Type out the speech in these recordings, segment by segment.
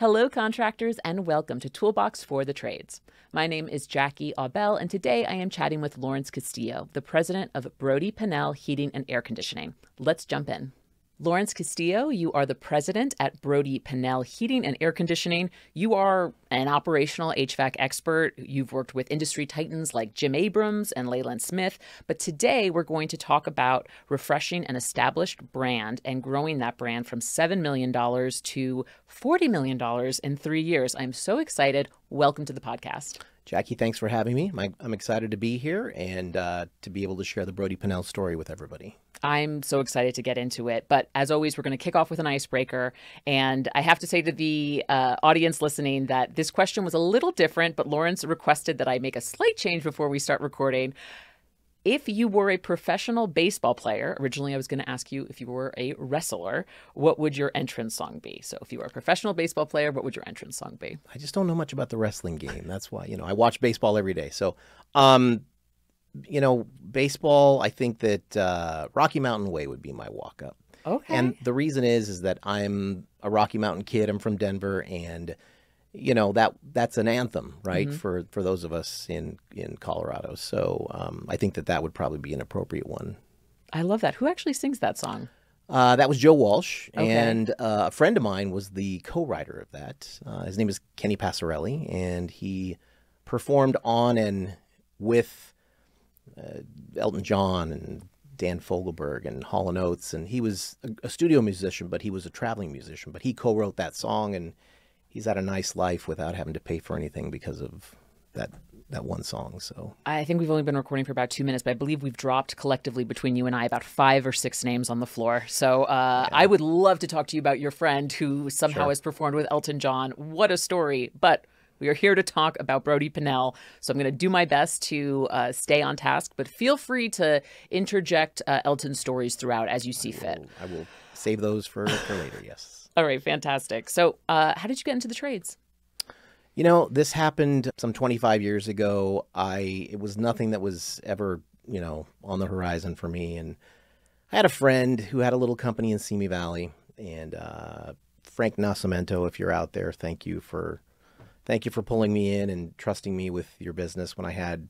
Hello, contractors, and welcome to Toolbox for the Trades. My name is Jackie Aubel, and today I am chatting with Lawrence Castillo, the president of Brody Pennell Heating and Air Conditioning. Let's jump in. Lawrence Castillo, you are the president at Brody Pennell Heating and Air Conditioning. You are an operational HVAC expert. You've worked with industry titans like Jim Abrams and Leyland Smith. But today we're going to talk about refreshing an established brand and growing that brand from $7 million to $40 million in 3 years. I'm so excited. Welcome to the podcast. Jackie, thanks for having me. I'm excited to be here and to be able to share the Brody Pennell story with everybody. I'm so excited to get into it. But as always, we're going to kick off with an icebreaker. And I have to say to the audience listening that this question was a little different, but Lawrence requested that I make a slight change before we start recording. If you were a professional baseball player, originally I was going to ask you if you were a wrestler, what would your entrance song be? So if you were a professional baseball player, what would your entrance song be? I just don't know much about the wrestling game. That's why, I watch baseball every day. So, baseball, I think that Rocky Mountain Way would be my walk-up. Okay. And the reason is that I'm a Rocky Mountain kid. I'm from Denver, and that's an anthem, right, for those of us in Colorado. So I think that would probably be an appropriate one. I love that. Who actually sings that song? That was Joe Walsh, Okay. and a friend of mine was the co-writer of that. His name is Kenny Passarelli, and he performed on and with Elton John and Dan Fogelberg and Hall & Oates, and he was a studio musician, but he was a traveling musician. But he co-wrote that song, and he's had a nice life without having to pay for anything because of that one song. So I think we've only been recording for about 2 minutes, but I believe we've dropped collectively between you and I about 5 or 6 names on the floor. So I would love to talk to you about your friend who somehow has performed with Elton John. What a story. But we are here to talk about Brody Pennell. So I'm going to do my best to stay on task, but feel free to interject Elton stories throughout as you see fit. I will save those for later, yes. All right, fantastic. So how did you get into the trades? This happened some 25 years ago. It was nothing that was ever, on the horizon for me. And I had a friend who had a little company in Simi Valley. And Frank Nascimento, if you're out there, thank you for pulling me in and trusting me with your business when I had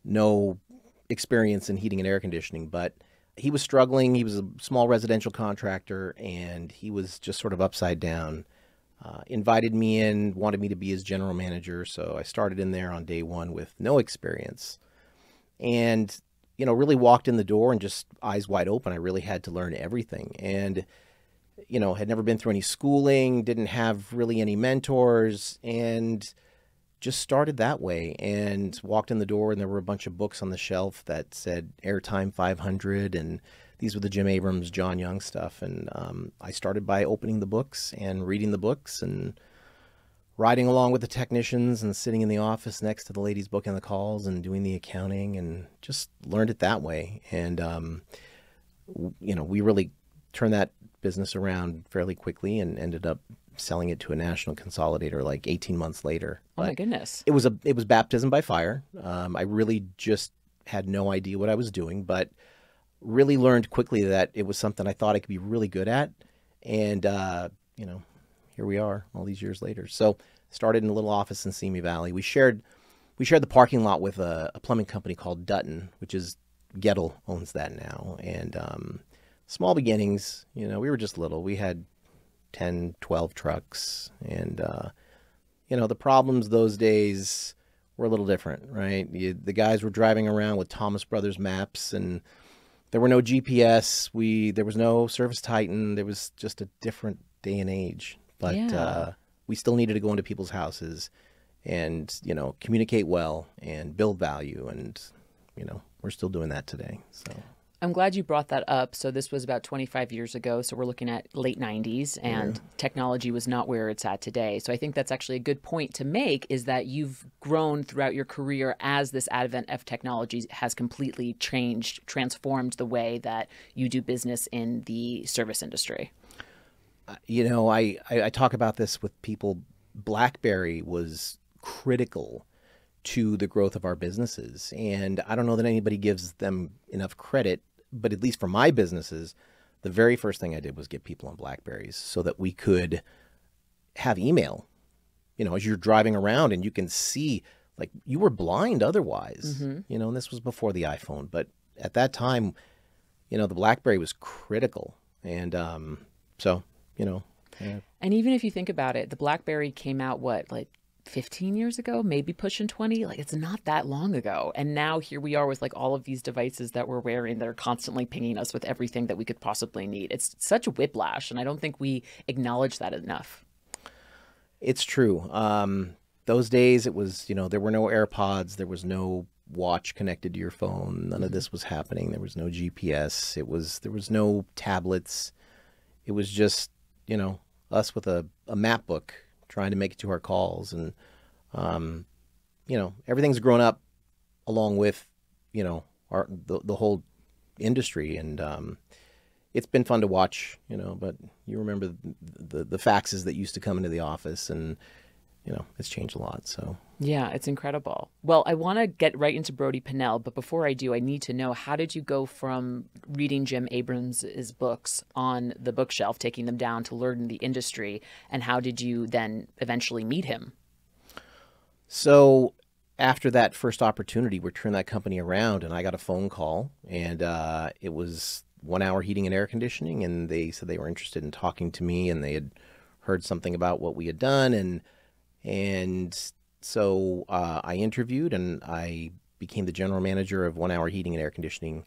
no experience in heating and air conditioning. But he was struggling. He was a small residential contractor, and he was just sort of upside down. Invited me in, wanted me to be his general manager. So I started in there on day one with no experience and, really walked in the door and just eyes wide open. I really had to learn everything and, had never been through any schooling, didn't have really any mentors, and just started that way and walked in the door, and there were a bunch of books on the shelf that said Airtime 500, and these were the Jim Abrams, John Young stuff. And I started by opening the books and reading the books and riding along with the technicians and sitting in the office next to the ladies booking the calls and doing the accounting, and just learned it that way. And, we really turned that business around fairly quickly and ended up selling it to a national consolidator like 18 months later. Oh my goodness. It was baptism by fire. I really just had no idea what I was doing, but really learned quickly that it was something I thought I could be really good at. And, here we are all these years later. So started in a little office in Simi Valley. We shared the parking lot with a plumbing company called Dutton, which is Gettle owns that now. And small beginnings, we were just little. We had 10, 12 trucks. And, the problems those days were a little different, right? The guys were driving around with Thomas Brothers maps, and there were no GPS. There was no ServiceTitan. There was just a different day and age. But we still needed to go into people's houses and, communicate well and build value. And, we're still doing that today. So I'm glad you brought that up. So this was about 25 years ago. So we're looking at late 90s, and technology was not where it's at today. So I think that's actually a good point to make, is that you've grown throughout your career as this advent of technology has completely transformed the way that you do business in the service industry. I talk about this with people. BlackBerry was critical to the growth of our businesses. And I don't know that anybody gives them enough credit, but at least for my businesses, the very first thing I did was get people on BlackBerries so that we could have email, as you're driving around, and you can see, like, you were blind otherwise, and this was before the iPhone. But at that time, the BlackBerry was critical. And so, yeah. And even if you think about it, the BlackBerry came out, what, like 15 years ago, maybe pushing 20? Like, it's not that long ago. And now here we are with like all of these devices that we're wearing that are constantly pinging us with everything that we could possibly need. It's such a whiplash, and I don't think we acknowledge that enough. It's true. Those days it was, there were no AirPods, there was no watch connected to your phone. None of this was happening. There was no GPS. There was no tablets. It was just, us with a map book trying to make it to our calls. And, everything's grown up along with, the whole industry. And it's been fun to watch, but you remember the faxes that used to come into the office, and, it's changed a lot. So yeah, it's incredible. Well, I want to get right into Brody Pennell, but before I do, I need to know, how did you go from reading Jim Abrams's books on the bookshelf, taking them down to learn the industry, and how did you then eventually meet him? So after that first opportunity, we turned that company around, and I got a phone call, and it was 1 Hour Heating and Air Conditioning, and they said they were interested in talking to me, and they had heard something about what we had done, and so I interviewed, and I became the general manager of 1 Hour Heating and Air Conditioning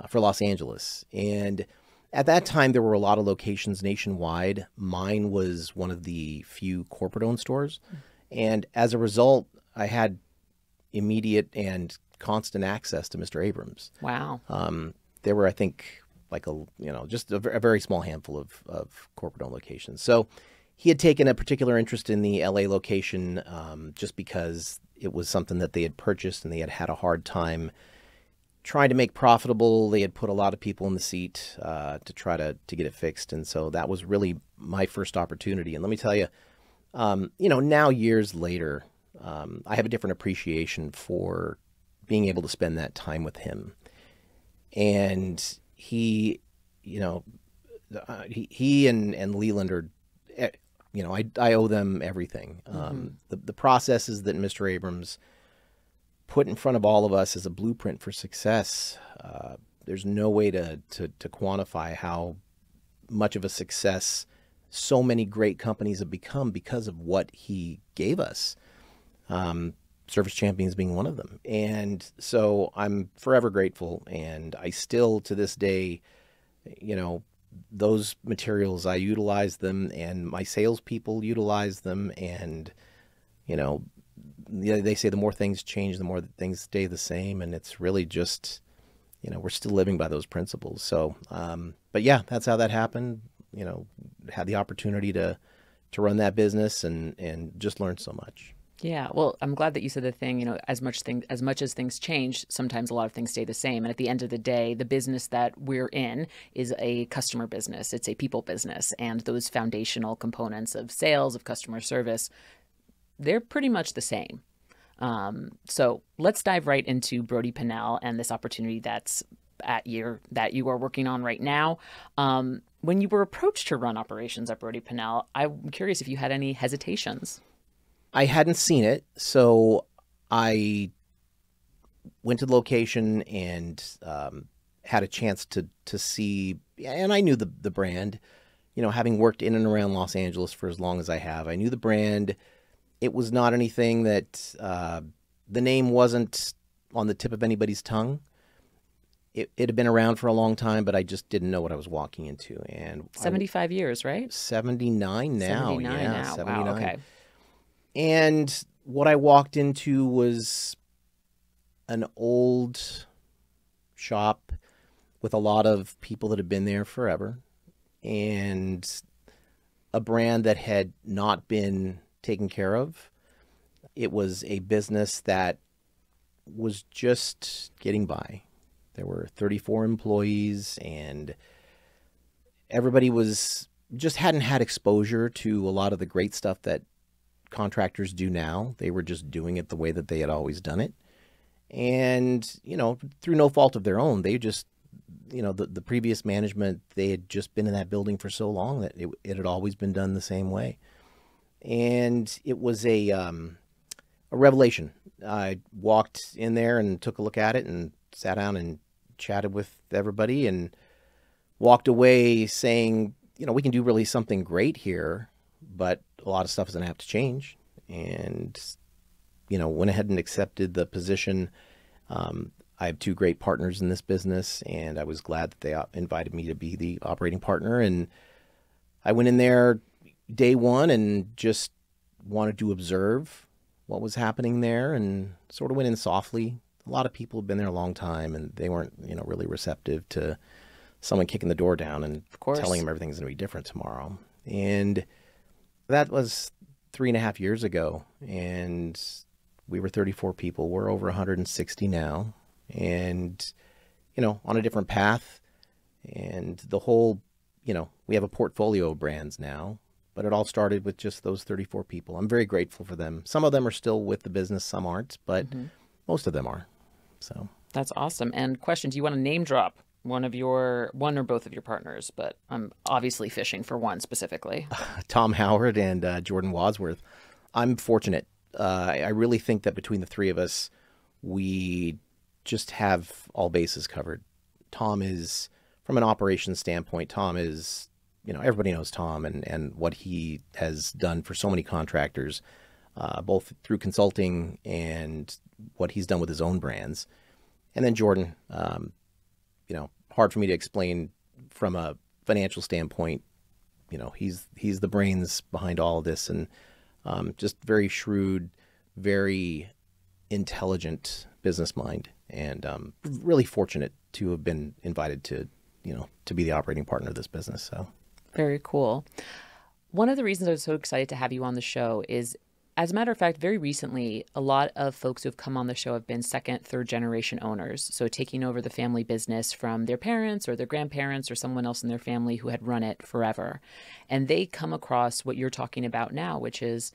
for Los Angeles. And at that time, there were a lot of locations nationwide. Mine was one of the few corporate-owned stores. And as a result, I had immediate and constant access to Mr. Abrams. Wow. There were, I think, just a very small handful of corporate-owned locations. So he had taken a particular interest in the LA location just because it was something that they had purchased, and they had had a hard time trying to make profitable. They had put a lot of people in the seat to try to get it fixed. And so that was really my first opportunity. And let me tell you, now years later, I have a different appreciation for being able to spend that time with him. And he and Leland are, I owe them everything. The processes that Mr. Abrams put in front of all of us as a blueprint for success, there's no way to quantify how much of a success so many great companies have become because of what he gave us. Service Champions being one of them. And so I'm forever grateful. And I still, to this day, those materials, I utilize them, and my salespeople utilize them. And, they say the more things change, the more things stay the same. And it's really just, we're still living by those principles. So, but yeah, that's how that happened. Had the opportunity to run that business and just learn so much. Yeah, well, I'm glad that you said the thing, as much as things change, sometimes a lot of things stay the same. And at the end of the day, the business that we're in is a customer business. It's a people business. And those foundational components of sales, of customer service, they're pretty much the same. So let's dive right into Brody Pennell and this opportunity that you are working on right now. When you were approached to run operations at Brody Pennell, I'm curious if you had any hesitations. I hadn't seen it, so I went to the location and had a chance to see, and I knew the brand, having worked in and around Los Angeles for as long as I have. I knew the brand. It was not anything that the name wasn't on the tip of anybody's tongue. It had been around for a long time, but I just didn't know what I was walking into. And 75 years, right? 79 now. 79 yeah, now. 79. Wow, okay. And what I walked into was an old shop with a lot of people that had been there forever, and a brand that had not been taken care of. It was a business that was just getting by. There were 34 employees, and everybody just hadn't had exposure to a lot of the great stuff that contractors do now. They were just doing it the way that they had always done it. And, through no fault of their own, they just, the previous management, they had just been in that building for so long that it had always been done the same way. and it was a revelation. I walked in there and took a look at it and sat down and chatted with everybody and walked away saying, we can do really something great here, but a lot of stuff is going to have to change. And, went ahead and accepted the position. I have two great partners in this business, and I was glad that they invited me to be the operating partner. And I went in there day one and just wanted to observe what was happening there and sort of went in softly. A lot of people have been there a long time, and they weren't, really receptive to someone kicking the door down and telling them everything's going to be different tomorrow. And that was 3.5 years ago, and we were 34 people. We're over 160 now, and, on a different path. And the whole, we have a portfolio of brands now, but it all started with just those 34 people. I'm very grateful for them. Some of them are still with the business, some aren't, but most of them are. So that's awesome. And question, do you want to name drop one or both of your partners? But I'm obviously fishing for one specifically. Tom Howard and Jordan Wadsworth. I'm fortunate. I really think that between the three of us, we just have all bases covered. Tom is, from an operations standpoint, Tom is, everybody knows Tom and what he has done for so many contractors, both through consulting and what he's done with his own brands. And then Jordan, hard for me to explain from a financial standpoint. He's the brains behind all of this, and just very shrewd, very intelligent business mind, and really fortunate to have been invited to be the operating partner of this business. So very cool. One of the reasons I was so excited to have you on the show is, as a matter of fact, very recently, a lot of folks who have come on the show have been second, third generation owners. So taking over the family business from their parents or their grandparents or someone else in their family who had run it forever. And they come across what you're talking about now, which is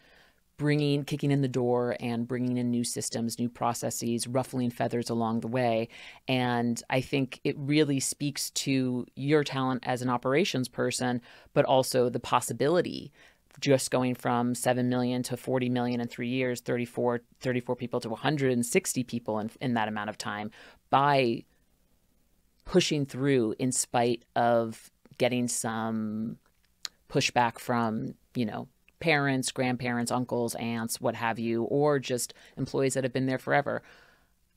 kicking in the door and bringing in new systems, new processes, ruffling feathers along the way. And I think it really speaks to your talent as an operations person, but also the possibility just going from 7 million to 40 million in 3 years, 34 people to 160 people in that amount of time, by pushing through in spite of getting some pushback from, parents, grandparents, uncles, aunts, what have you, or just employees that have been there forever.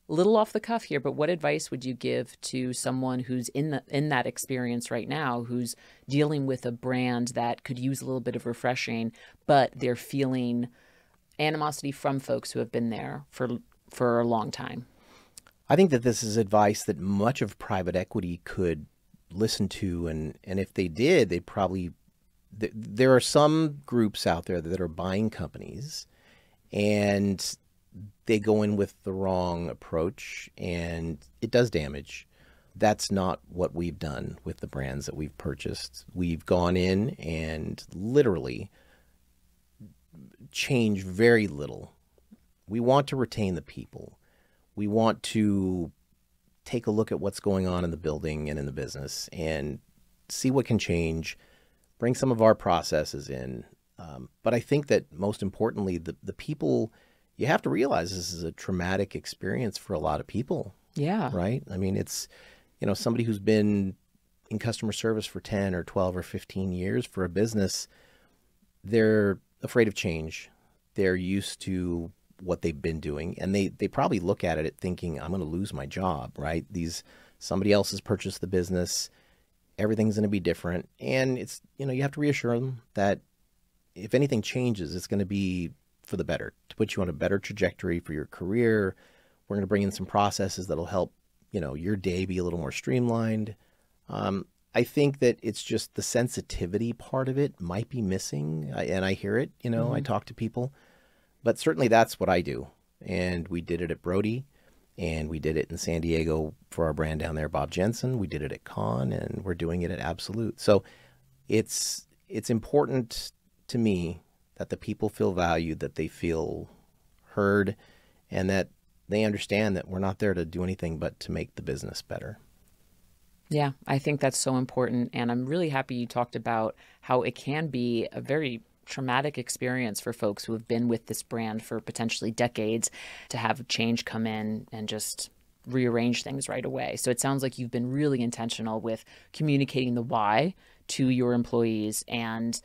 A little off the cuff here, but what advice would you give to someone who's in that experience right now, who's dealing with a brand that could use a little bit of refreshing, but they're feeling animosity from folks who have been there for a long time? I think that this is advice that much of private equity could listen to, and if they did, they'd probably... There are some groups out there that are buying companies, and they go in with the wrong approach, and it does damage. That's not what we've done with the brands that we've purchased. We've gone in and literally changed very little. We want to retain the people. We want to take a look at what's going on in the building and in the business and see what can change, bring some of our processes in. But I think that most importantly, the people... You have to realize this is a traumatic experience for a lot of people. Yeah. Right? I mean, it's, somebody who's been in customer service for 10 or 12 or 15 years for a business, they're afraid of change. They're used to what they've been doing, and they probably look at it thinking, I'm going to lose my job, right? Somebody else has purchased the business. Everything's going to be different. And it's, you have to reassure them that if anything changes, it's going to be for the better, to put you on a better trajectory for your career. We're going to bring in some processes that'll help, your day be a little more streamlined. I think that it's just the sensitivity part of it might be missing. And I hear it, I talk to people, but certainly that's what I do. And we did it at Brody, and we did it in San Diego for our brand down there, Bob Jensen. We did it at Con, and we're doing it at Absolute. So it's important to me that the people feel valued, that they feel heard, and that they understand that we're not there to do anything but to make the business better. Yeah, I think that's so important. And I'm really happy you talked about how it can be a very traumatic experience for folks who have been with this brand for potentially decades to have change come in and just rearrange things right away. So it sounds like you've been really intentional with communicating the why to your employees and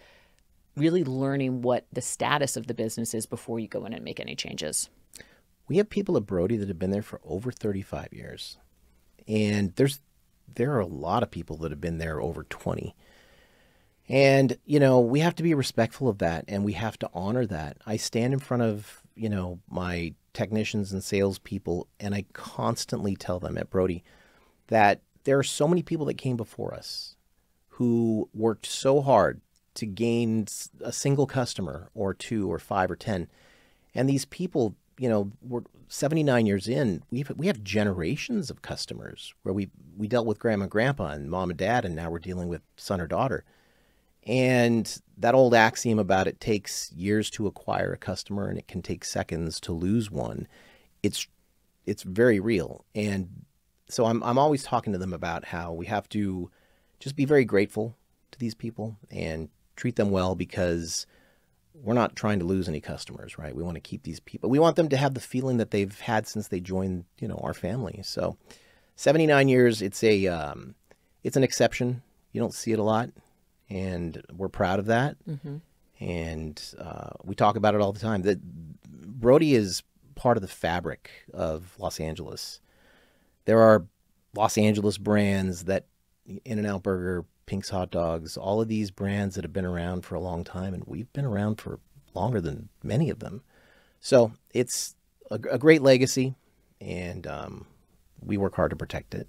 really learning what the status of the business is before you go in and make any changes. We have people at Brody that have been there for over 35 years. And there are a lot of people that have been there over 20. And, we have to be respectful of that, and we have to honor that. I stand in front of, my technicians and salespeople, and I constantly tell them at Brody that there are so many people that came before us who worked so hard to gain a single customer or 2 or 5 or 10. And these people, we're 79 years in, we have generations of customers where we dealt with grandma and grandpa and mom and dad, and now we're dealing with son or daughter. And that old axiom about it takes years to acquire a customer and it can take seconds to lose one, it's very real. And so I'm always talking to them about how we have to just be very grateful to these people and treat them well, because we're not trying to lose any customers, right? We want to keep these people. We want them to have the feeling that they've had since they joined, our family. So 79 years, it's an exception. You don't see it a lot, and we're proud of that. Mm-hmm. And we talk about it all the time. That Brody is part of the fabric of Los Angeles. There are Los Angeles brands that In-N-Out Burger, Pink's Hot Dogs, all of these brands that have been around for a long time, and we've been around for longer than many of them. So it's a great legacy, and we work hard to protect it.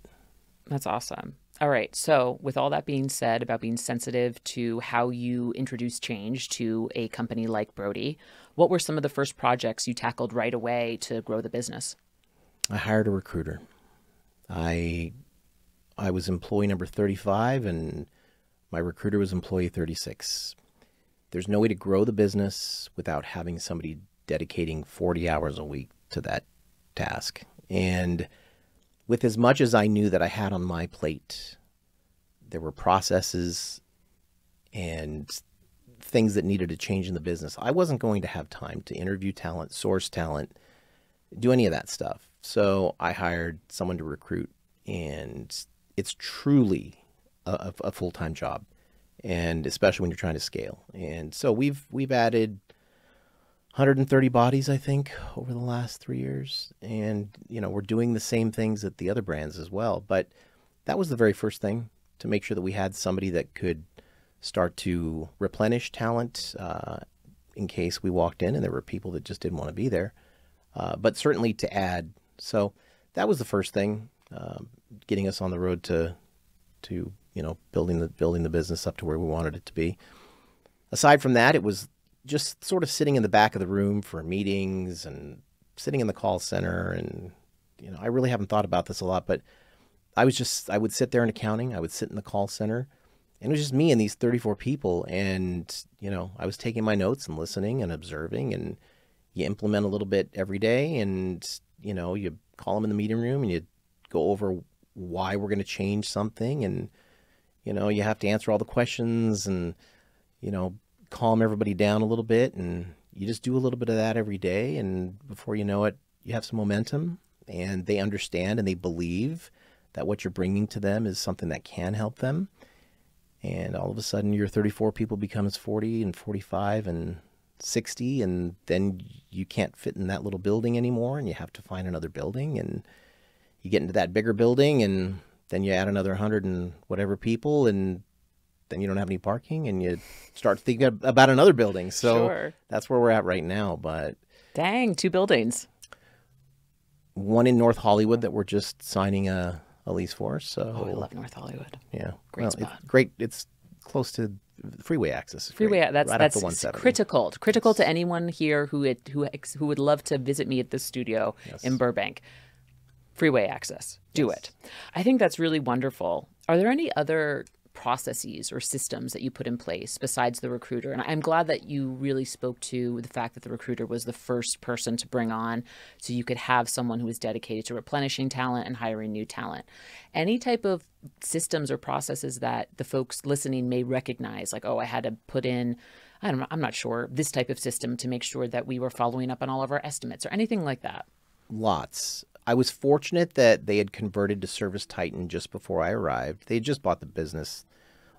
That's awesome. All right. So with all that being said about being sensitive to how you introduce change to a company like Brody, what were some of the first projects you tackled right away to grow the business? I hired a recruiter. I was employee number 35, and my recruiter was employee 36. There's no way to grow the business without having somebody dedicating 40 hours a week to that task. And with as much as I knew that I had on my plate, there were processes and things that needed to change in the business. I wasn't going to have time to interview talent, source talent, do any of that stuff. So I hired someone to recruit, and it's truly a full-time job, and especially when you're trying to scale. And so we've added 130 bodies, I think, over the last 3 years. And, we're doing the same things at the other brands as well. But that was the very first thing, to make sure that we had somebody that could start to replenish talent in case we walked in and there were people that just didn't want to be there. But certainly to add. So that was the first thing, getting us on the road to building the business up to where we wanted it to be. Aside from that, it was just sort of sitting in the back of the room for meetings and sitting in the call center. And, I really haven't thought about this a lot, but I would sit there in accounting. I would sit in the call center, and it was just me and these 34 people. And, I was taking my notes and listening and observing, and you implement a little bit every day. And, you call them in the meeting room and you go over why we're going to change something. And, you have to answer all the questions and, calm everybody down a little bit. And you just do a little bit of that every day. And before you know it, you have some momentum, and they understand and they believe that what you're bringing to them is something that can help them. And all of a sudden your 34 people becomes 40 and 45 and 60. And then you can't fit in that little building anymore, and you have to find another building, and you get into that bigger building, and then you add another 100 and whatever people, and then you don't have any parking, and you start thinking about another building. So Sure. That's where we're at right now. But Dang, 2 buildings. One in North Hollywood that we're just signing a lease for. So Oh, I love North Hollywood. Yeah. Great spot. It's great. It's close to freeway access. Freeway, that's right off the 170. critical to anyone here who would love to visit me at the studio in Burbank. Freeway access. Do it. I think that's really wonderful. Are there any other processes or systems that you put in place besides the recruiter? And I'm glad that you really spoke to the fact that the recruiter was the first person to bring on, so you could have someone who is dedicated to replenishing talent and hiring new talent. Any type of systems or processes that the folks listening may recognize, like, oh, I had to put in, I'm not sure, this type of system to make sure that we were following up on all of our estimates or anything like that? Lots. I was fortunate that they had converted to ServiceTitan just before I arrived. They had just bought the business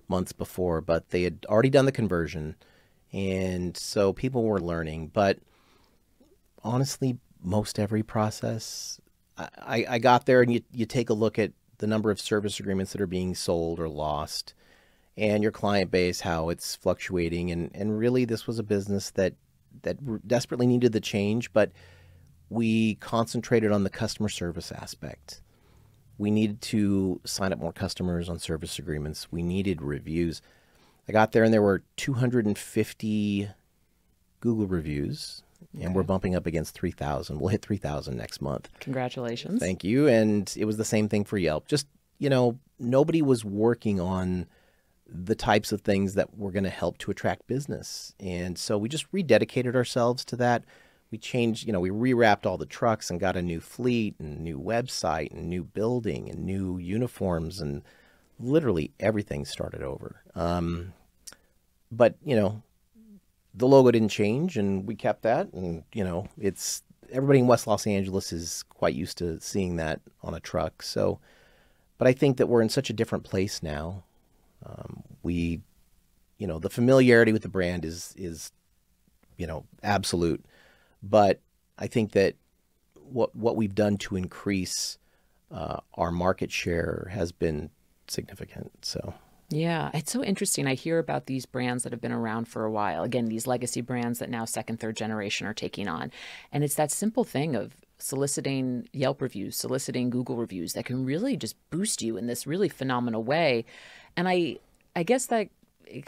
months before, but they had already done the conversion. And so people were learning. But honestly, most every process, I got there and you take a look at the number of service agreements that are being sold or lost and your client base, how it's fluctuating. And really, this was a business that desperately needed the change, but we concentrated on the customer service aspect. We needed to sign up more customers on service agreements. We needed reviews. I got there and there were 250 Google reviews, and we're bumping up against 3,000. We'll hit 3,000 next month. Congratulations. Thank you. And it was the same thing for Yelp. Just, nobody was working on the types of things that were going to help to attract business. And so we just rededicated ourselves to that. We changed, we rewrapped all the trucks and got a new fleet and new website and new building and new uniforms, and literally everything started over. But, the logo didn't change and we kept that. And, it's everybody in West Los Angeles is quite used to seeing that on a truck. So, but I think that we're in such a different place now. The familiarity with the brand is absolute. But I think that what we've done to increase our market share has been significant. So yeah, it's so interesting. I hear about these brands that have been around for a while. Again, these legacy brands that now second, third generation are taking on. And it's that simple thing of soliciting Yelp reviews, soliciting Google reviews that can really just boost you in this really phenomenal way. And I guess that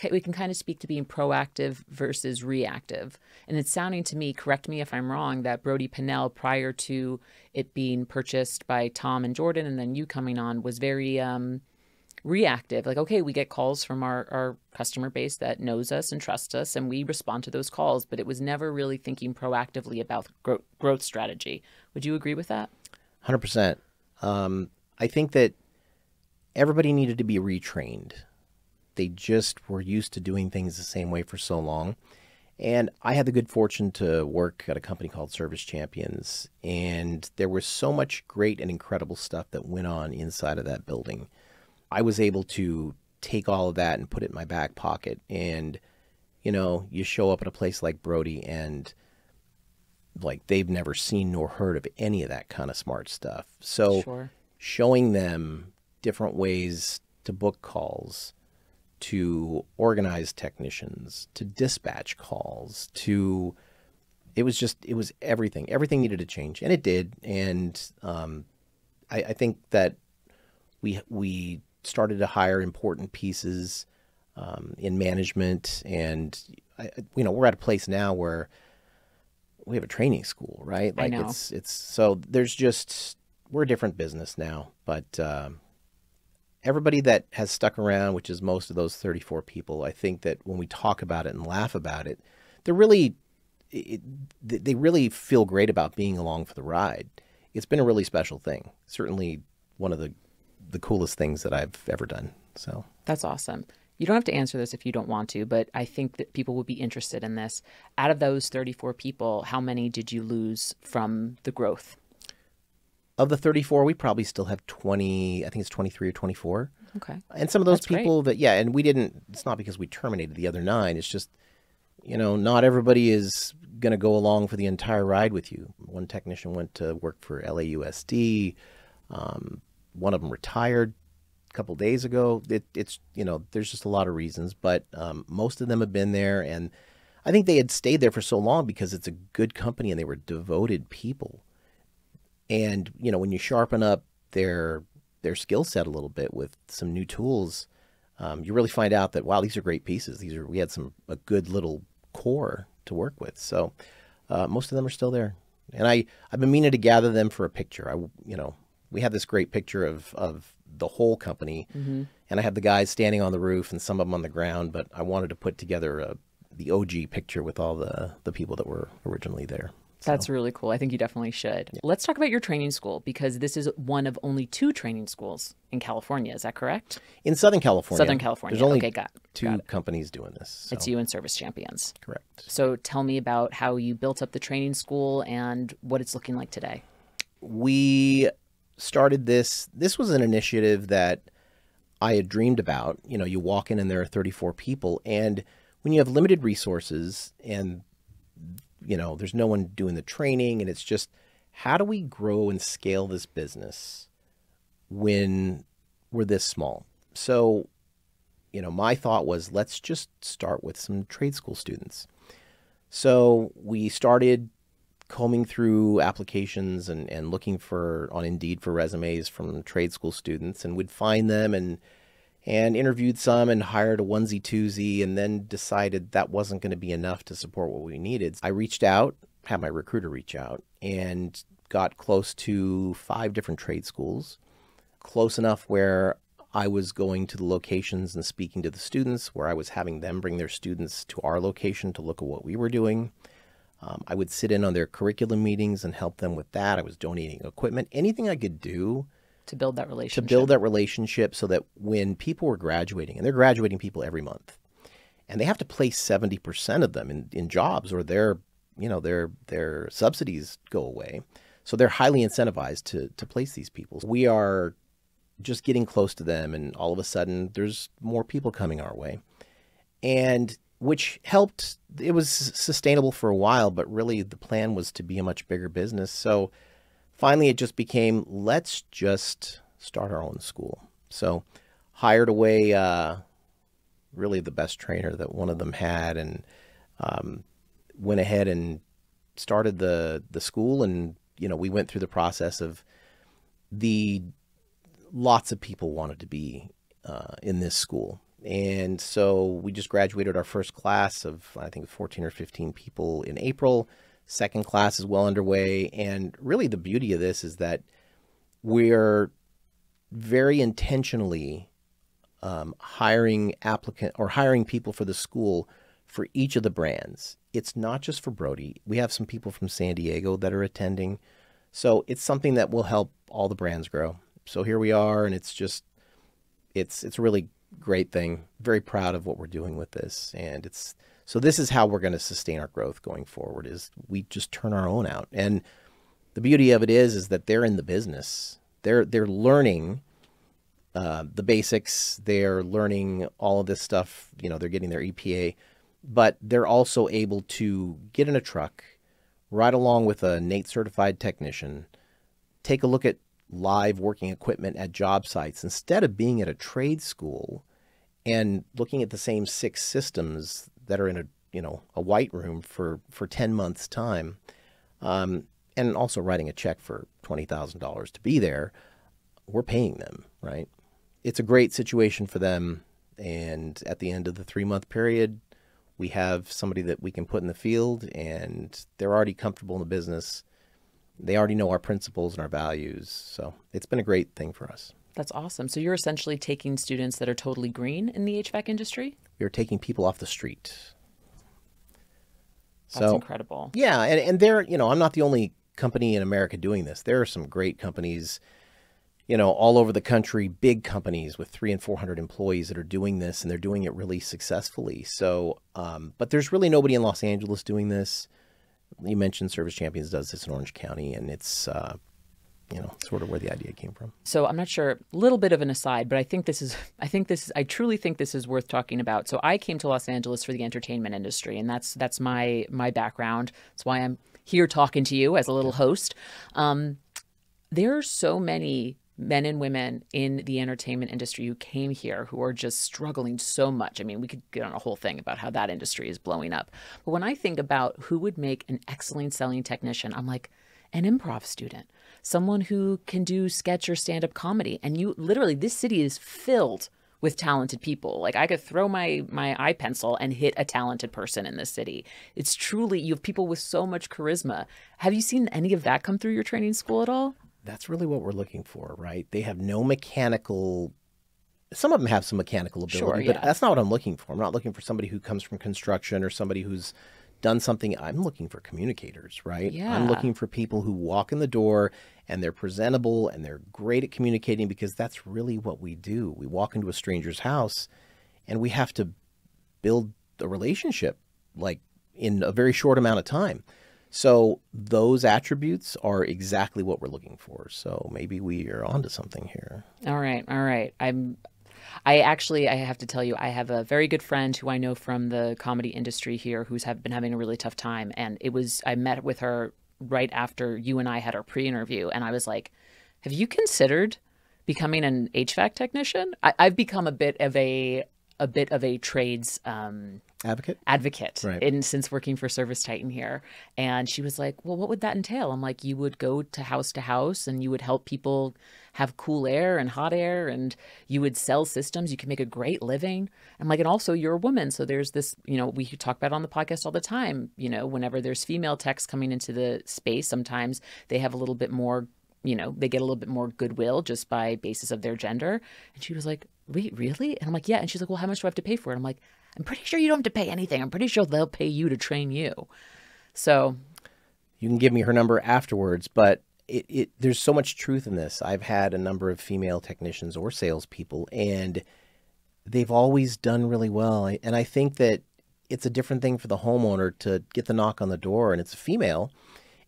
we can kind of speak to being proactive versus reactive. And it's sounding to me, correct me if I'm wrong, that Brody Pennell, prior to it being purchased by Tom and Jordan and then you coming on, was very reactive. Like, okay, we get calls from our customer base that knows us and trusts us, and we respond to those calls. But it was never really thinking proactively about growth strategy. Would you agree with that? 100%. I think that everybody needed to be retrained. They just were used to doing things the same way for so long. And I had the good fortune to work at a company called Service Champions. And there was so much great and incredible stuff that went on inside of that building. I was able to take all of that and put it in my back pocket. And, you show up at a place like Brody and like they've never seen nor heard of any of that kind of smart stuff. So Sure. Showing them different ways to book calls, to organize technicians, to dispatch calls, it was everything. Everything needed to change, and it did. And I think that we started to hire important pieces in management, and we're at a place now where we have a training school, right? Like I know. it's so we're a different business now, but everybody that has stuck around, which is most of those 34 people, I think that when we talk about it and laugh about it, they really feel great about being along for the ride. It's been a really special thing. Certainly one of the coolest things that I've ever done. So That's awesome. You don't have to answer this if you don't want to, but I think that people would be interested in this. Out of those 34 people, how many did you lose from the growth? of the 34, we probably still have 20, I think it's 23 or 24. Okay. And some of those That's people and we didn't, it's not because we terminated the other 9. It's just, not everybody is going to go along for the entire ride with you. One technician went to work for LAUSD. One of them retired a couple days ago. It's, there's just a lot of reasons, but most of them have been there. And I think they had stayed there for so long because it's a good company and they were devoted people. And, when you sharpen up their skill set a little bit with some new tools, you really find out that, wow, these are great pieces. We had a good little core to work with. So most of them are still there. And I've been meaning to gather them for a picture. we had this great picture of the whole company, and I had the guys standing on the roof and some of them on the ground, but I wanted to put together the OG picture with all the people that were originally there. That's really cool. I think you definitely should. Yeah. Let's talk about your training school, because this is one of only 2 training schools in California. Is that correct? In Southern California. Southern California. There's only okay, got two companies doing this. So. It's you and Service Champions. Correct. So tell me about how you built up the training school and what it's looking like today. We started this. This was an initiative that I had dreamed about. You know, you walk in and there are 34 people. And when you have limited resources and you know, there's no one doing the training, and it's just, how do we grow and scale this business when we're this small? So, you know, my thought was, let's just start with some trade school students. So we started combing through applications and looking on Indeed for resumes from trade school students, and would find them and interviewed some and hired a onesie twosie, and then decided that wasn't going to be enough to support what we needed. I reached out, had my recruiter reach out, and got close to 5 different trade schools, close enough where I was going to the locations and speaking to the students, where I was having them bring their students to our location to look at what we were doing. I would sit in on their curriculum meetings and help them with that. I was donating equipment, anything I could do to build that relationship. So that when people were graduating, and they're graduating people every month, and they have to place 70% of them in jobs, or their subsidies go away. So they're highly incentivized to place these people. We are just getting close to them, and all of a sudden there's more people coming our way, and which helped. It was sustainable for a while, but really the plan was to be a much bigger business. So finally, it just became, let's just start our own school. So hired away really the best trainer that one of them had, and went ahead and started the school. And, you know, we went through the process of lots of people wanted to be in this school. And so we just graduated our first class of, I think, 14 or 15 people in April. Second class is well underway. And really the beauty of this is that we're very intentionally hiring people for the school for each of the brands. It's not just for Brody. We have some people from San Diego that are attending. So it's something that will help all the brands grow. So here we are, and it's a really great thing. Very proud of what we're doing with this. And so this is how we're going to sustain our growth going forward, is we just turn our own out. And the beauty of it is that they're in the business. They're learning the basics. They're learning all of this stuff. You know, they're getting their EPA, but they're also able to get in a truck, ride along with a NATE certified technician, take a look at live working equipment at job sites, instead of being at a trade school and looking at the same 6 systems that are in a white room for 10 months time, and also writing a check for $20,000 to be there. We're paying them, right? It's a great situation for them. And at the end of the 3-month period, we have somebody that we can put in the field, and they're already comfortable in the business. They already know our principles and our values. So it's been a great thing for us. That's awesome. So you're essentially taking students that are totally green in the HVAC industry? We are taking people off the street. That's incredible. Yeah. And I'm not the only company in America doing this. There are some great companies, all over the country, big companies with 300 and 400 employees that are doing this, and they're doing it really successfully. So, but there's really nobody in Los Angeles doing this. You mentioned Service Champions does this in Orange County, and it's, sort of where the idea came from. So I'm not sure, a little bit of an aside, but I truly think this is worth talking about. So I came to Los Angeles for the entertainment industry, and that's my background. That's why I'm here talking to you as a little host. There are so many men and women in the entertainment industry who came here who are just struggling so much. I mean, we could get on a whole thing about how that industry is blowing up. But when I think about who would make an excellent selling technician, I'm like, an improv student, someone who can do sketch or stand-up comedy. And this city is filled with talented people. Like, I could throw my eye pencil and hit a talented person in this city. It's truly, you have people with so much charisma. Have you seen any of that come through your training school at all? that's really what we're looking for, right? They have no mechanical, some of them have some mechanical ability, Sure, but yeah. that's not what I'm looking for. I'm not looking for somebody who comes from construction or somebody who's done something. I'm looking for communicators, right? I'm Yeah. looking for people who walk in the door and they're presentable and they're great at communicating, because that's really what we do. We walk into a stranger's house and we have to build a relationship like in a very short amount of time. So those attributes are exactly what we're looking for. So maybe we are onto something here. All right. All right. I have to tell you, I have a very good friend who I know from the comedy industry here who's been having a really tough time. And I met with her right after you and I had our pre-interview. And I was like, have you considered becoming an HVAC technician? I've become a bit of a trades advocate Right. since working for ServiceTitan here. And she was like, well, what would that entail? I'm like, you would go to house and you would help people have cool air and hot air, and you would sell systems. You can make a great living. I'm like, and also you're a woman. So there's this, we talk about it on the podcast all the time, whenever there's female techs coming into the space, sometimes they have a little bit more, they get a little bit more goodwill just by basis of their gender. And she was like, wait, really? And I'm like, yeah. And she's like, well, how much do I have to pay for it? I'm like, I'm pretty sure you don't have to pay anything. I'm pretty sure they'll pay you to train you. So You can give me her number afterwards, but there's so much truth in this. I've had a number of female technicians or salespeople, and they've always done really well. And I think that it's a different thing for the homeowner to get the knock on the door and it's a female,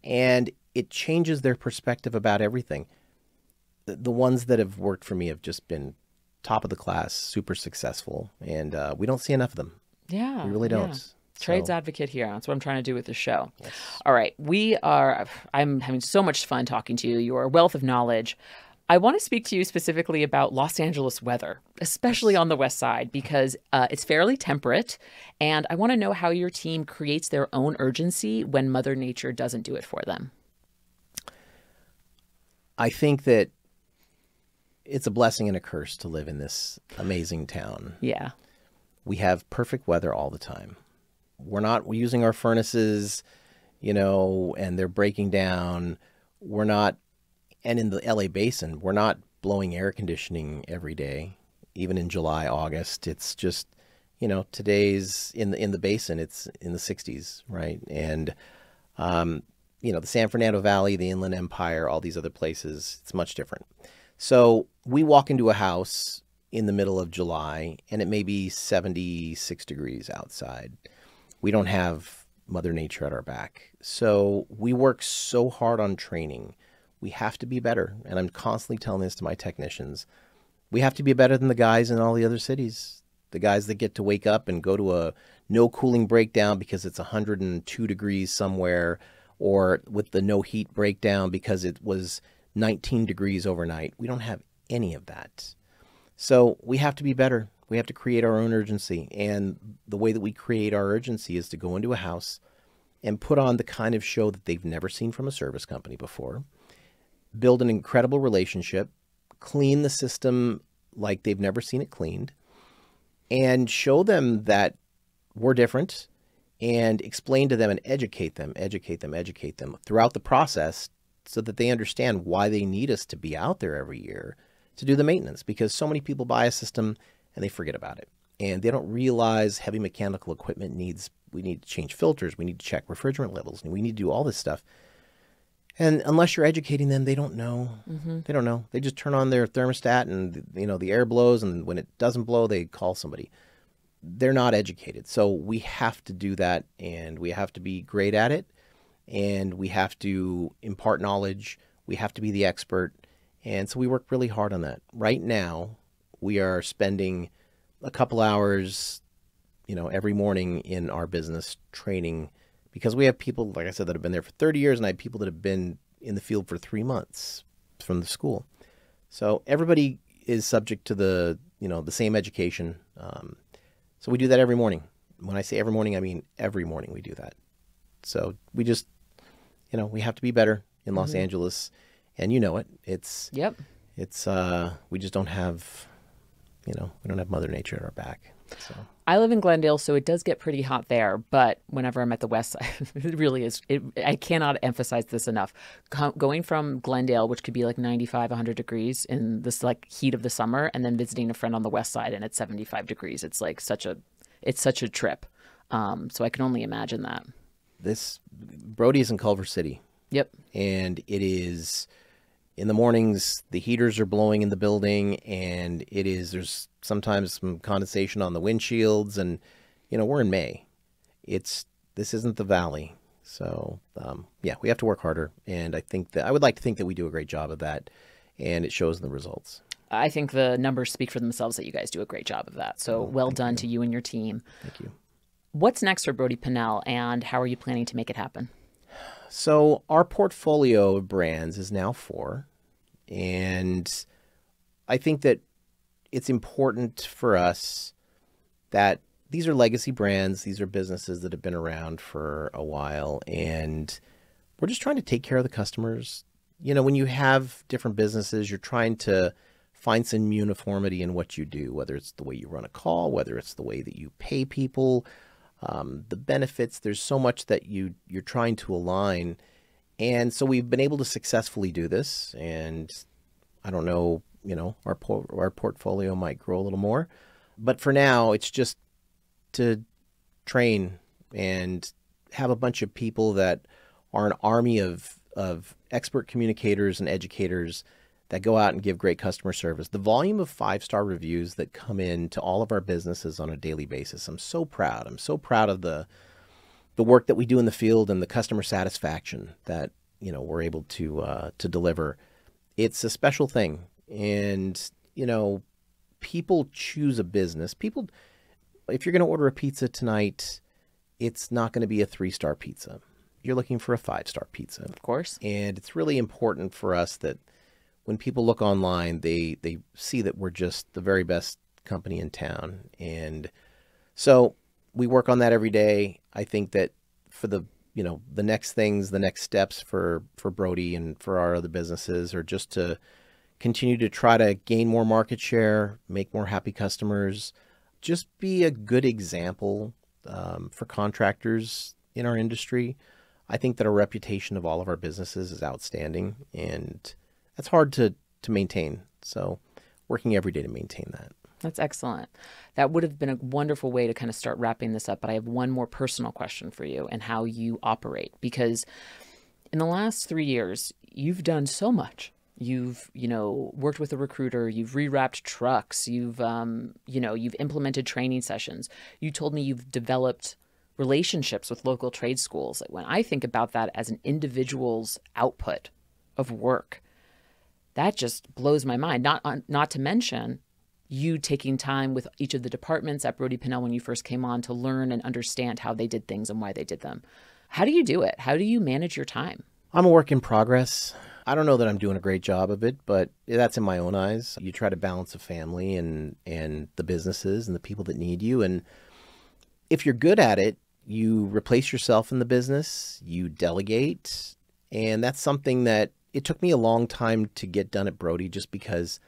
and it changes their perspective about everything. The ones that have worked for me have just been top of the class, super successful, and we don't see enough of them. yeah, We really don't. yeah. Trades So, advocate here. That's what I'm trying to do with the show. yes. All right. I'm having so much fun talking to you. You're a wealth of knowledge. I want to speak to you specifically about Los Angeles weather, especially on the west side, because it's fairly temperate. And I want to know how your team creates their own urgency when Mother Nature doesn't do it for them. I think that it's a blessing and a curse to live in this amazing town. Yeah. We have perfect weather all the time. We're using our furnaces, and they're breaking down. And in the LA basin, we're not blowing air conditioning every day, even in July, August. It's just, today's in the basin, it's in the 60s, right? And, the San Fernando Valley, the Inland Empire, all these other places, it's much different. So we walk into a house in the middle of July and it may be 76 degrees outside. We don't have Mother Nature at our back. So we work so hard on training. We have to be better. And I'm constantly telling this to my technicians. We have to be better than the guys in all the other cities. The guys that get to wake up and go to a no cooling breakdown because it's 102 degrees somewhere, or with the no heat breakdown because it was 19 degrees overnight. We don't have any of that. So we have to be better. We have to create our own urgency. And the way that we create our urgency is to go into a house and put on the kind of show that they've never seen from a service company before, build an incredible relationship, clean the system like they've never seen it cleaned, and show them that we're different, and explain to them and educate them throughout the process so that they understand why they need us to be out there every year to do the maintenance. Because so many people buy a system and they forget about it. And they don't realize heavy mechanical equipment we need to change filters, we need to check refrigerant levels, and we need to do all this stuff. And unless you're educating them, they don't know. Mm-hmm. They don't know. They just turn on their thermostat and, the air blows, and when it doesn't blow, they call somebody. They're not educated. So we have to do that, and we have to be great at it, and we have to impart knowledge. We have to be the expert. And so we work really hard on that. Right now, we are spending a couple hours, every morning in our business training, because we have people, like I said, that have been there for 30 years, and I have people that have been in the field for 3 months from the school. So everybody is subject to the same education. So we do that every morning. When I say every morning, I mean every morning we do that. So we just, we have to be better in Los Angeles, and it. Yep. We just don't have, we don't have Mother Nature at our back. So I live in Glendale, so it does get pretty hot there. But whenever I'm at the west side, it really is. I cannot emphasize this enough. Going from Glendale, which could be like 95, 100 degrees in this like heat of the summer, and then visiting a friend on the west side and it's 75 degrees. It's like such a trip. So I can only imagine that. this Brody is in Culver City. Yep. And it is in the mornings, the heaters are blowing in the building, and there's sometimes some condensation on the windshields, and we're in May. This isn't the valley. So yeah, we have to work harder, and I would like to think that we do a great job of that, and it shows in the results. I think the numbers speak for themselves that you guys do a great job of that. So well done to you and your team. Thank you. What's next for Brody Pennell, and how are you planning to make it happen? So our portfolio of brands is now 4, and I think that it's important for us that these are legacy brands. These are businesses that have been around for a while, and we're just trying to take care of the customers. When you have different businesses, you're trying to find some uniformity in what you do, whether it's the way you run a call, whether it's the way that you pay people, the benefits. There's so much that you're trying to align. And so we've been able to successfully do this. And I don't know, our portfolio might grow a little more. But for now, it's just to train and have a bunch of people that are an army of expert communicators and educators that go out and give great customer service. The volume of 5-star reviews that come in to all of our businesses on a daily basis, I'm so proud. I'm so proud of the work that we do in the field and the customer satisfaction that we're able to deliver. It's a special thing, and people choose a business. If you're going to order a pizza tonight, it's not going to be a 3-star pizza. You're looking for a 5-star pizza, Of course. and it's really important for us that when people look online, they see that we're just the very best company in town. And so we work on that every day. I think that for the next things, the next steps for Brody and for our other businesses are just to continue to try to gain more market share, make more happy customers, just be a good example for contractors in our industry. I think that our reputation of all of our businesses is outstanding, and that's hard to maintain. So working every day to maintain that. That's excellent. That would have been a wonderful way to kind of start wrapping this up. But I have one more personal question for you and how you operate, because in the last 3 years, you've done so much. You've, worked with a recruiter, you've rewrapped trucks, you've implemented training sessions. You told me you've developed relationships with local trade schools. When I think about that as an individual's output of work, that just blows my mind. Not to mention you taking time with each of the departments at Brody Pennell when you first came on to learn and understand how they did things and why they did them. How do you do it? How do you manage your time? I'm a work in progress. I don't know that I'm doing a great job of it, but that's in my own eyes. You try to balance a family and the businesses and the people that need you. And if you're good at it, you replace yourself in the business, you delegate. And that's something that it took me a long time to get done at Brody, just because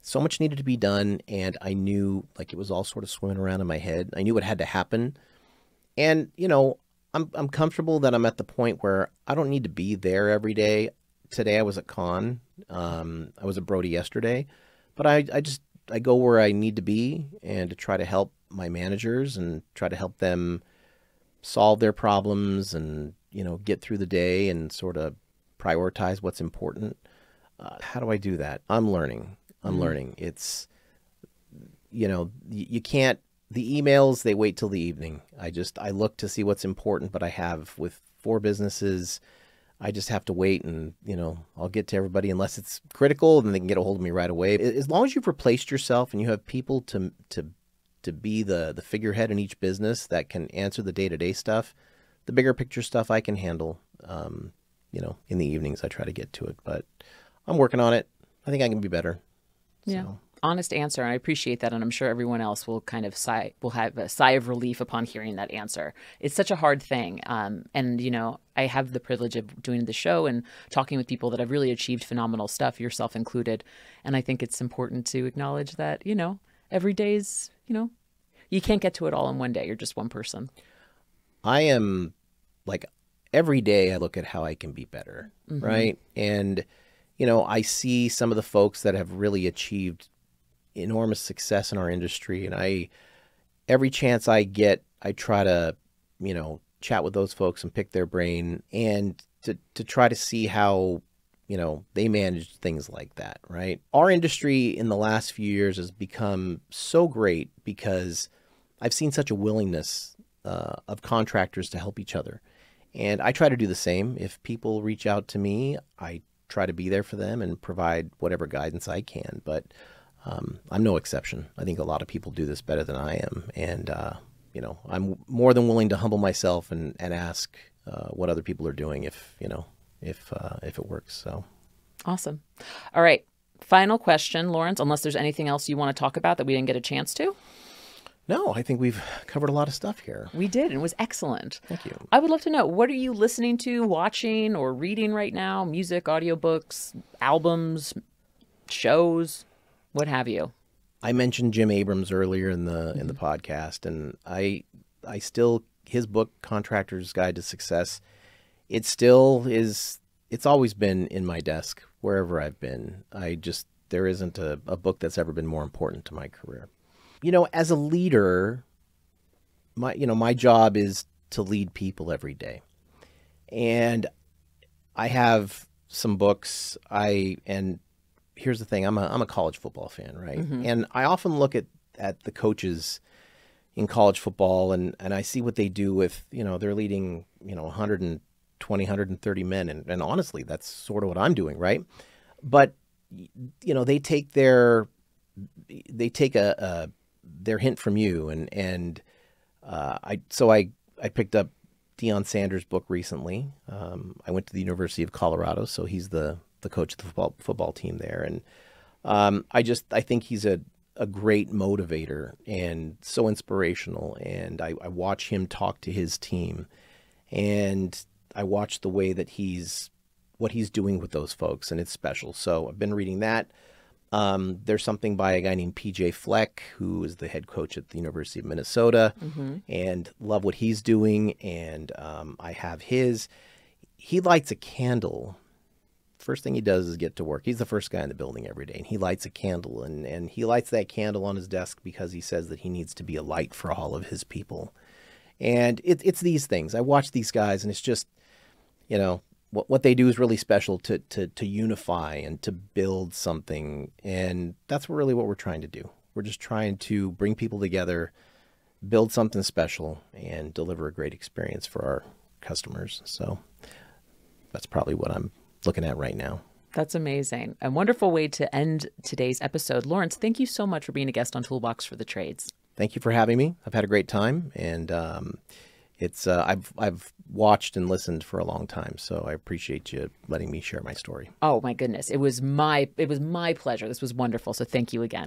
so much needed to be done. And I knew, like, it was all sort of swimming around in my head. I knew what had to happen. And, I'm comfortable that I'm at the point where I don't need to be there every day. Today I was at Con. I was at Brody yesterday, but I go where I need to be and to try to help my managers and try to help them solve their problems and, get through the day and sort of prioritize what's important. How do I do that? I'm learning. It's, you can't, the emails, they wait till the evening. I look to see what's important, but I have with 4 businesses, I just have to wait and, I'll get to everybody unless it's critical, and they can get a hold of me right away. As long as you've replaced yourself and you have people to be the figurehead in each business that can answer the day-to-day stuff, the bigger picture stuff I can handle. In the evenings I try to get to it, but I'm working on it. I think I can be better. Yeah. So. Honest answer. And I appreciate that. And I'm sure everyone else will kind of will have a sigh of relief upon hearing that answer. It's such a hard thing. And, I have the privilege of doing the show and talking with people that have really achieved phenomenal stuff, yourself included. And I think it's important to acknowledge that, every day's, You can't get to it all in one day. You're just one person. I am like every day I look at how I can be better, right? And, I see some of the folks that have really achieved enormous success in our industry. And every chance I get, I try to, chat with those folks and pick their brain and to try to see how, they manage things like that, right? Our industry in the last few years has become so great because I've seen such a willingness of contractors to help each other. And I try to do the same. If people reach out to me, I try to be there for them and provide whatever guidance I can. But I'm no exception. I think a lot of people do this better than I am. And, I'm more than willing to humble myself and ask what other people are doing if it works. So awesome. All right. Final question, Lawrence, unless there's anything else you want to talk about that we didn't get a chance to. No, I think we've covered a lot of stuff here. We did, and it was excellent. Thank you. I would love to know, what are you listening to, watching, or reading right now? Music, audiobooks, albums, shows, what have you? I mentioned Jim Abrams earlier in the podcast, and I still, his book, Contractor's Guide to Success, it still is, it's always been in my desk wherever I've been. There isn't a book that's ever been more important to my career. As a leader, my job is to lead people every day. And I have some books. And here's the thing, I'm a college football fan, right? And I often look at the coaches in college football and I see what they do with, they're leading, 120, 130 men. And honestly, that's sort of what I'm doing, right? But, they take their hint from you. And I picked up Deion Sanders' book recently. I went to the University of Colorado, so he's the coach of the football team there. And I think he's a great motivator and so inspirational. And I watch him talk to his team, and I watch the way that what he's doing with those folks, and it's special. So I've been reading that. There's something by a guy named PJ Fleck, who is the head coach at the University of Minnesota, and love what he's doing. And I have he lights a candle. First thing he does is get to work. He's the first guy in the building every day, and he lights a candle, and he lights that candle on his desk because he says that he needs to be a light for all of his people. And it's these things. I watch these guys, and it's just, what they do is really special to unify and to build something. And that's really what we're trying to do. We're just trying to bring people together, build something special, and deliver a great experience for our customers. So that's probably what I'm looking at right now. That's amazing. A wonderful way to end today's episode. Lawrence, thank you so much for being a guest on Toolbox for the Trades. Thank you for having me. I've had a great time, and I've watched and listened for a long time, so I appreciate you letting me share my story. Oh my goodness, it was my pleasure. This was wonderful. So thank you again.